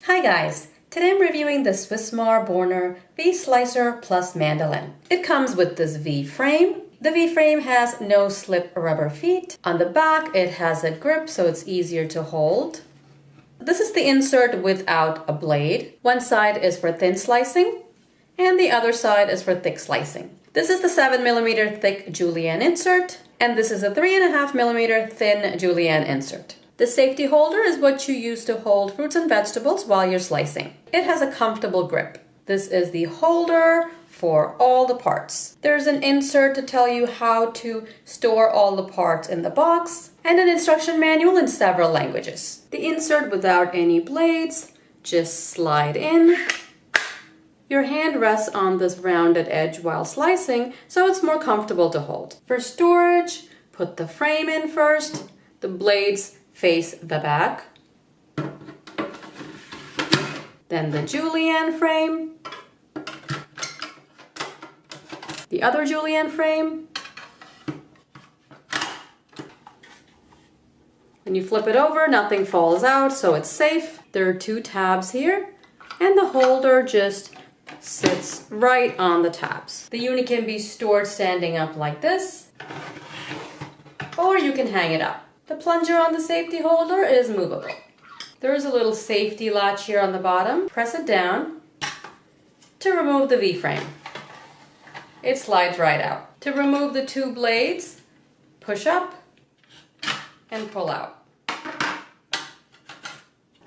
Hi guys! Today I'm reviewing the Swissmar Borner V-Slicer Plus Mandoline. It comes with this V-frame. The V-frame has no slip rubber feet. On the back it has a grip so it's easier to hold. This is the insert without a blade. One side is for thin slicing and the other side is for thick slicing. This is the 7mm thick julienne insert and this is a 3.5mm thin julienne insert. The safety holder is what you use to hold fruits and vegetables while you're slicing. It has a comfortable grip. This is the holder for all the parts. There's an insert to tell you how to store all the parts in the box and an instruction manual in several languages. The insert without any blades, just slide in. Your hand rests on this rounded edge while slicing, so it's more comfortable to hold. For storage, put the frame in first, the blades face the back, then the julienne frame, the other julienne frame. When you flip it over, nothing falls out, so it's safe. There are two tabs here, and the holder just sits right on the tabs. The unit can be stored standing up like this, or you can hang it up. The plunger on the safety holder is movable. There is a little safety latch here on the bottom. Press it down to remove the V-frame. It slides right out. To remove the two blades, push up and pull out.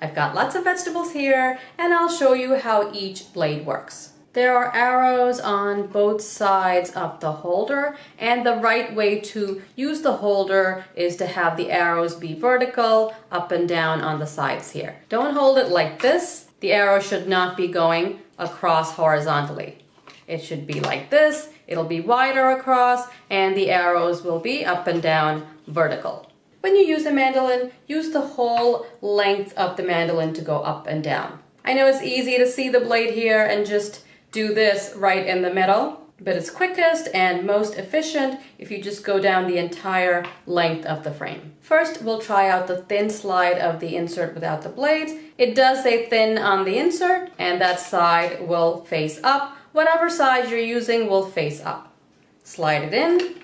I've got lots of vegetables here and I'll show you how each blade works. There are arrows on both sides of the holder, and the right way to use the holder is to have the arrows be vertical, up and down on the sides here. Don't hold it like this. The arrow should not be going across horizontally. It should be like this. It'll be wider across, and the arrows will be up and down vertical. When you use a mandolin, use the whole length of the mandolin to go up and down. I know it's easy to see the blade here and just do this right in the middle, but it's quickest and most efficient if you just go down the entire length of the frame. First, we'll try out the thin slide of the insert without the blades. It does say thin on the insert, and that side will face up. Whatever side you're using will face up. Slide it in,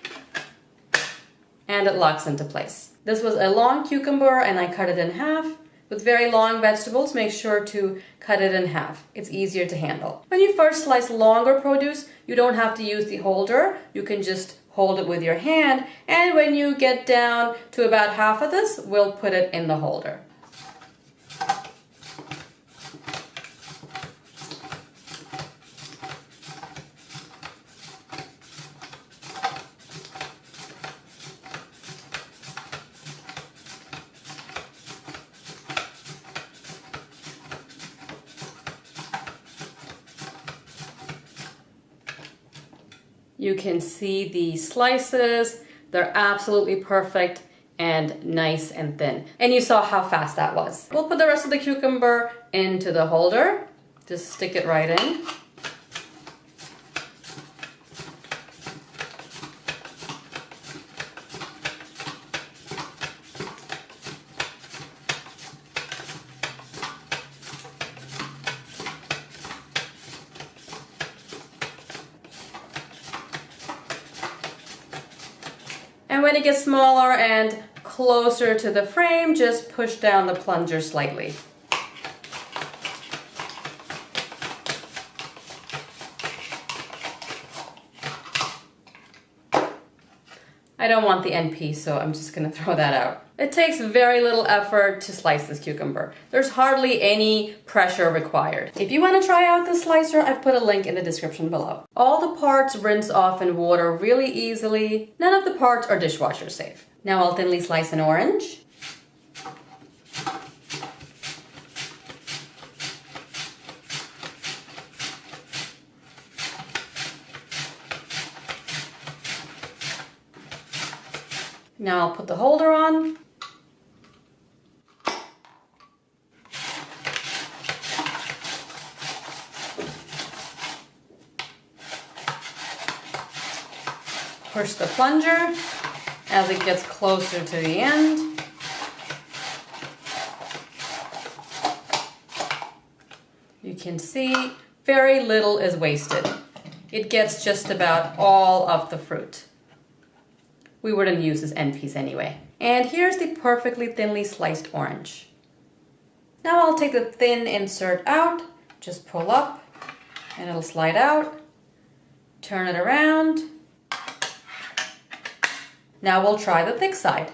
and it locks into place. This was a long cucumber, and I cut it in half. With very long vegetables, make sure to cut it in half. It's easier to handle. When you first slice longer produce, you don't have to use the holder. You can just hold it with your hand. And when you get down to about half of this, we'll put it in the holder. You can see the slices. They're absolutely perfect and nice and thin. And you saw how fast that was. We'll put the rest of the cucumber into the holder. Just stick it right in. And when it gets smaller and closer to the frame, just push down the plunger slightly. I don't want the end piece, so I'm just gonna throw that out. It takes very little effort to slice this cucumber. There's hardly any pressure required. If you want to try out this slicer, I've put a link in the description below. All the parts rinse off in water really easily. None of the parts are dishwasher safe. Now I'll thinly slice an orange. Now I'll put the holder on. Push the plunger as it gets closer to the end. You can see very little is wasted. It gets just about all of the fruit. We wouldn't use this end piece anyway. And here's the perfectly thinly sliced orange. Now I'll take the thin insert out, just pull up, and it'll slide out. Turn it around. Now we'll try the thick side.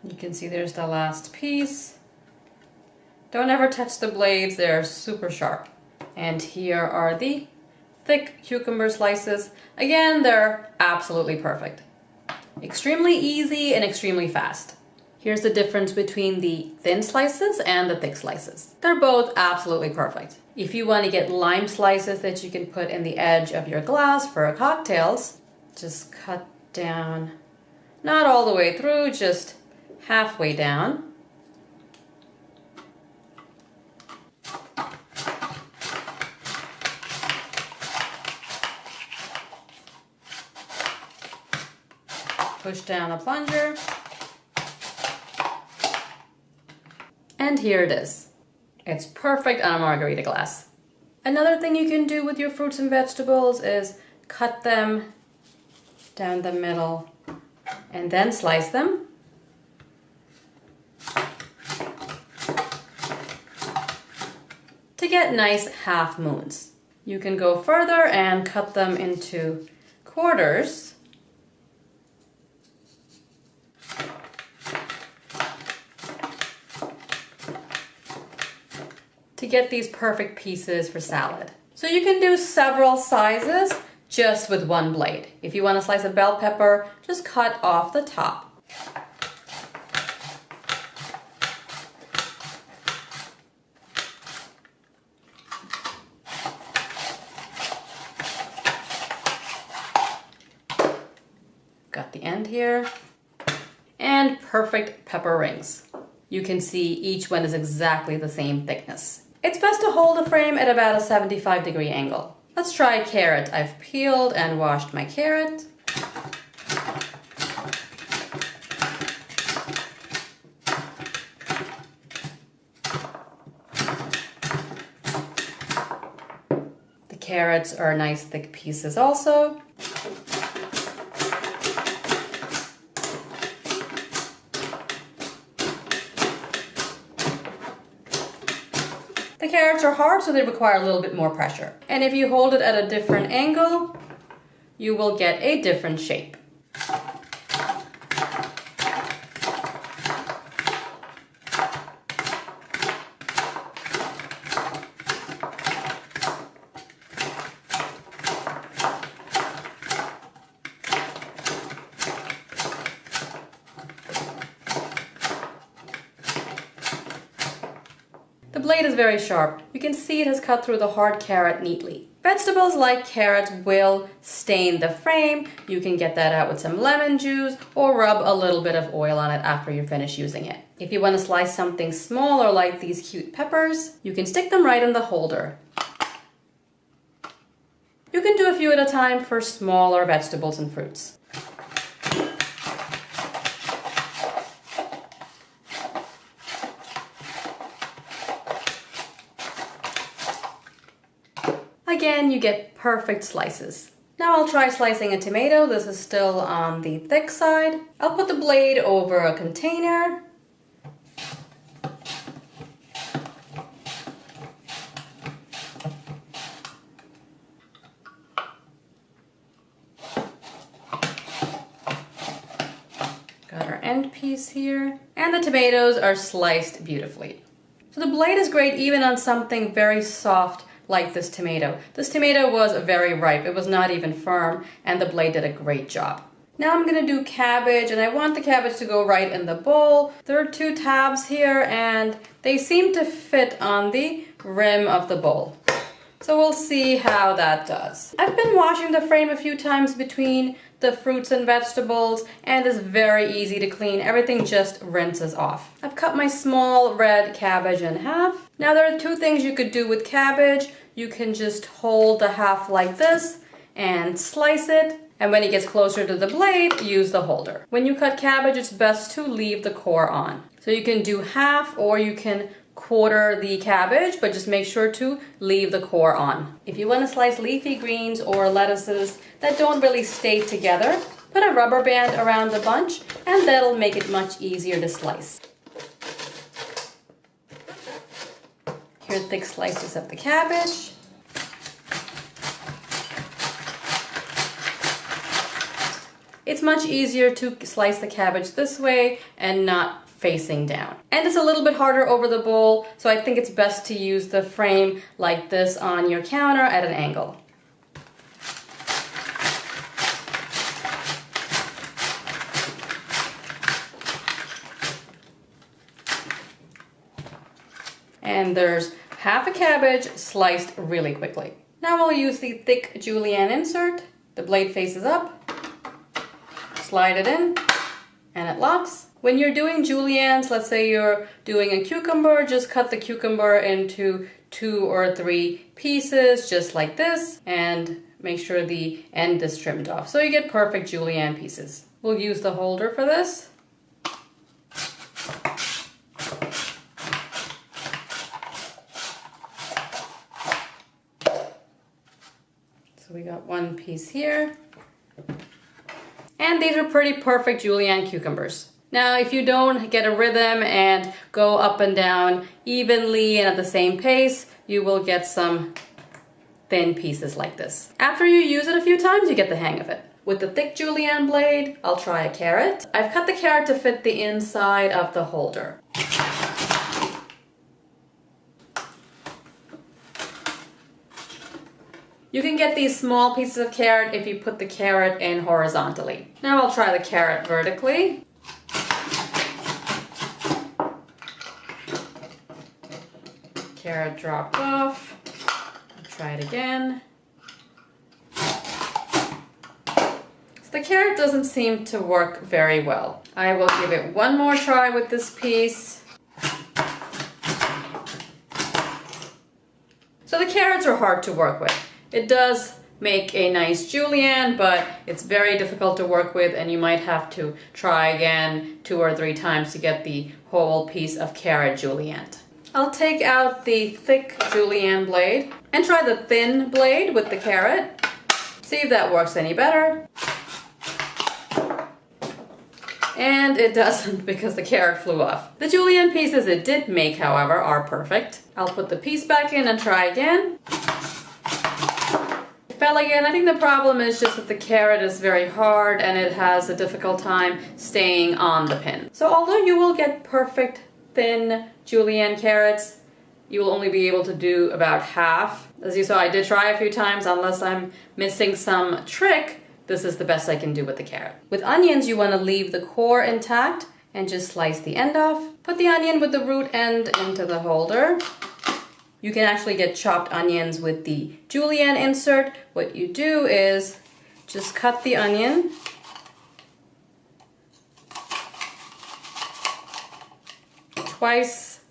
You can see there's the last piece. Don't ever touch the blades, they're super sharp. And here are the thick cucumber slices. Again, they're absolutely perfect. Extremely easy and extremely fast. Here's the difference between the thin slices and the thick slices. They're both absolutely perfect. If you want to get lime slices that you can put in the edge of your glass for cocktails, just cut down, not all the way through, just halfway down. Push down the plunger. And here it is. It's perfect on a margarita glass. Another thing you can do with your fruits and vegetables is cut them down the middle and then slice them. To get nice half moons. You can go further and cut them into quarters. To get these perfect pieces for salad. So you can do several sizes just with one blade. If you want to slice a bell pepper, just cut off the top. Got the end here. And perfect pepper rings. You can see each one is exactly the same thickness. It's best to hold the frame at about a 75-degree angle. Let's try carrot. I've peeled and washed my carrot. The carrots are nice thick pieces also. The carrots are hard, so they require a little bit more pressure. And if you hold it at a different angle, you will get a different shape. The blade is very sharp. You can see it has cut through the hard carrot neatly. Vegetables like carrots will stain the frame. You can get that out with some lemon juice or rub a little bit of oil on it after you finish using it. If you want to slice something smaller like these cute peppers, you can stick them right in the holder. You can do a few at a time for smaller vegetables and fruits. Again, you get perfect slices. Now I'll try slicing a tomato. This is still on the thick side. I'll put the blade over a container. Got our end piece here. And the tomatoes are sliced beautifully. So the blade is great even on something very soft like this tomato. This tomato was very ripe. It was not even firm, and the blade did a great job. Now I'm gonna do cabbage, and I want the cabbage to go right in the bowl. There are 2 tabs here, and they seem to fit on the rim of the bowl. So we'll see how that does. I've been washing the frame a few times between the fruits and vegetables, and is very easy to clean. Everything just rinses off. I've cut my small red cabbage in half. Now there are two things you could do with cabbage. You can just hold the half like this and slice it. And when it gets closer to the blade, use the holder. When you cut cabbage, it's best to leave the core on. So you can do half or you can quarter the cabbage, but just make sure to leave the core on. If you want to slice leafy greens or lettuces that don't really stay together, put a rubber band around the bunch and that'll make it much easier to slice. Here are thick slices of the cabbage. It's much easier to slice the cabbage this way and not facing down. And it's a little bit harder over the bowl, so I think it's best to use the frame like this on your counter at an angle. And there's half a cabbage sliced really quickly. Now we'll use the thick julienne insert. The blade faces up. Slide it in and it locks. When you're doing juliennes, let's say you're doing a cucumber, just cut the cucumber into 2 or 3 pieces just like this and make sure the end is trimmed off so you get perfect julienne pieces. We'll use the holder for this. So we got one piece here. And these are pretty perfect julienne cucumbers. Now, if you don't get a rhythm and go up and down evenly and at the same pace, you will get some thin pieces like this. After you use it a few times, you get the hang of it. With the thick julienne blade, I'll try a carrot. I've cut the carrot to fit the inside of the holder. You can get these small pieces of carrot if you put the carrot in horizontally. Now I'll try the carrot vertically. Carrot dropped off. I'll try it again. So the carrot doesn't seem to work very well. I will give it one more try with this piece. So the carrots are hard to work with. It does make a nice julienne, but it's very difficult to work with and you might have to try again 2 or 3 times to get the whole piece of carrot julienne. I'll take out the thick julienne blade and try the thin blade with the carrot. See if that works any better. And it doesn't because the carrot flew off. The julienne pieces it did make, however, are perfect. I'll put the piece back in and try again. Fell again. I think the problem is just that the carrot is very hard and it has a difficult time staying on the pin. So although you will get perfect thin julienne carrots, you will only be able to do about half. As you saw, I did try a few times. Unless I'm missing some trick, this is the best I can do with the carrot. With onions, you want to leave the core intact and just slice the end off. Put the onion with the root end into the holder. You can actually get chopped onions with the julienne insert. What you do is just cut the onion twice.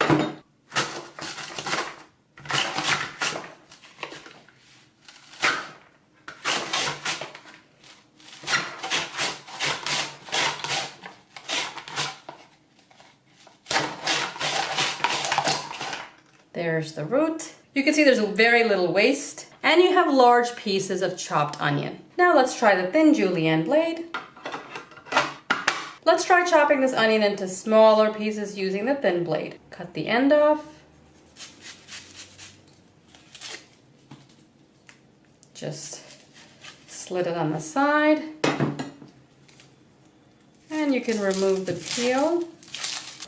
There's the root. You can see there's very little waste and you have large pieces of chopped onion. Now let's try the thin julienne blade. Let's try chopping this onion into smaller pieces using the thin blade. Cut the end off. Just slit it on the side. And you can remove the peel.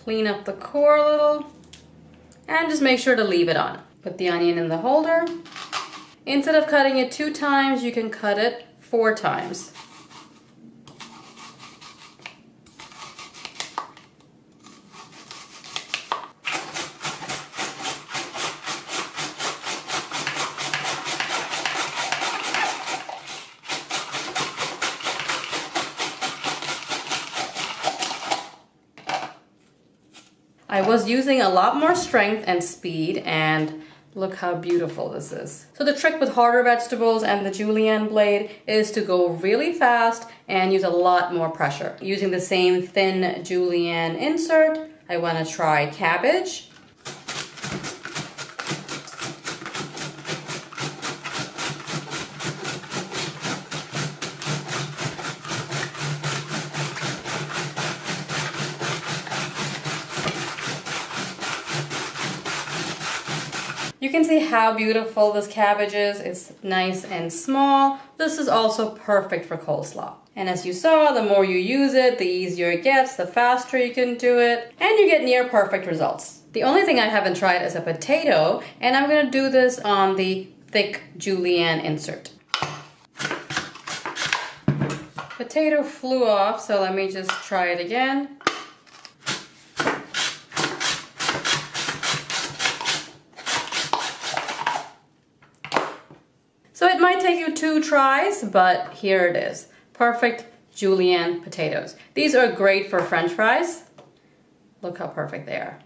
Clean up the core a little. And just make sure to leave it on. Put the onion in the holder. Instead of cutting it 2 times, you can cut it 4 times. was using a lot more strength and speed, and look how beautiful this is. So the trick with harder vegetables and the julienne blade is to go really fast and use a lot more pressure. Using the same thin julienne insert, I want to try cabbage. You can see how beautiful this cabbage is. It's nice and small. This is also perfect for coleslaw. And as you saw, the more you use it, the easier it gets, the faster you can do it, and you get near perfect results. The only thing I haven't tried is a potato, and I'm gonna do this on the thick julienne insert. Potato flew off, so let me just try it again. So it might take you 2 tries, but here it is. Perfect julienne potatoes. These are great for French fries. Look how perfect they are.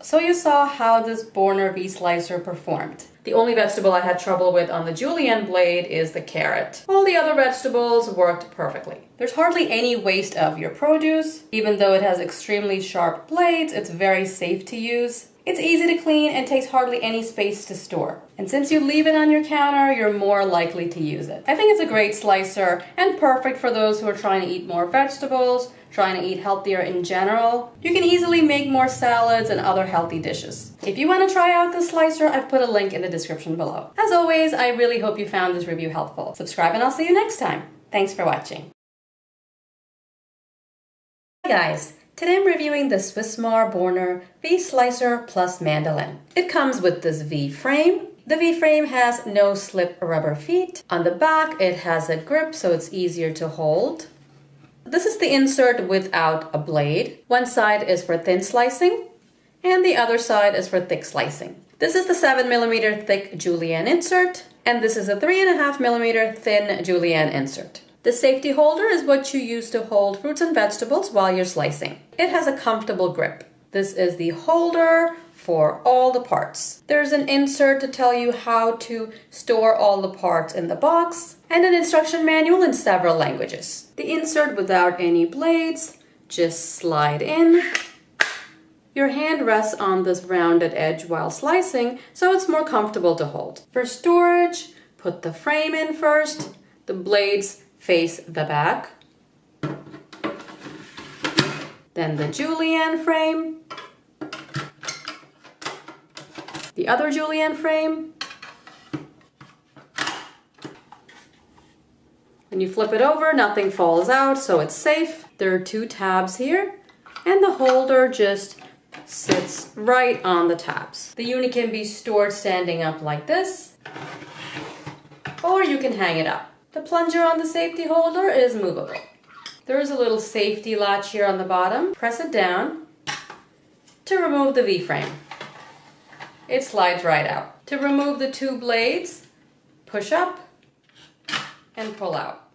So you saw how this Borner V-slicer performed. The only vegetable I had trouble with on the julienne blade is the carrot. All the other vegetables worked perfectly. There's hardly any waste of your produce. Even though it has extremely sharp blades, it's very safe to use. It's easy to clean and takes hardly any space to store. And since you leave it on your counter, you're more likely to use it. I think it's a great slicer and perfect for those who are trying to eat more vegetables, trying to eat healthier in general. You can easily make more salads and other healthy dishes. If you want to try out this slicer, I've put a link in the description below. As always, I really hope you found this review helpful. Subscribe and I'll see you next time. Thanks for watching. Hi guys. Today I'm reviewing the Swissmar Borner V-Slicer Plus Mandoline. It comes with this V-frame. The V-frame has no slip rubber feet. On the back it has a grip so it's easier to hold. This is the insert without a blade. One side is for thin slicing and the other side is for thick slicing. This is the 7mm thick julienne insert and this is a 3.5mm thin julienne insert. The safety holder is what you use to hold fruits and vegetables while you're slicing. It has a comfortable grip. This is the holder for all the parts. There's an insert to tell you how to store all the parts in the box and an instruction manual in several languages. The insert without any blades, just slide in. Your hand rests on this rounded edge while slicing, so it's more comfortable to hold. For storage, put the frame in first, the blades face the back, then the julienne frame, the other julienne frame. When you flip it over, nothing falls out, so it's safe. There are 2 tabs here, and the holder just sits right on the tabs. The unit can be stored standing up like this, or you can hang it up. The plunger on the safety holder is movable. There is a little safety latch here on the bottom. Press it down to remove the V-frame. It slides right out. To remove the 2 blades, push up and pull out.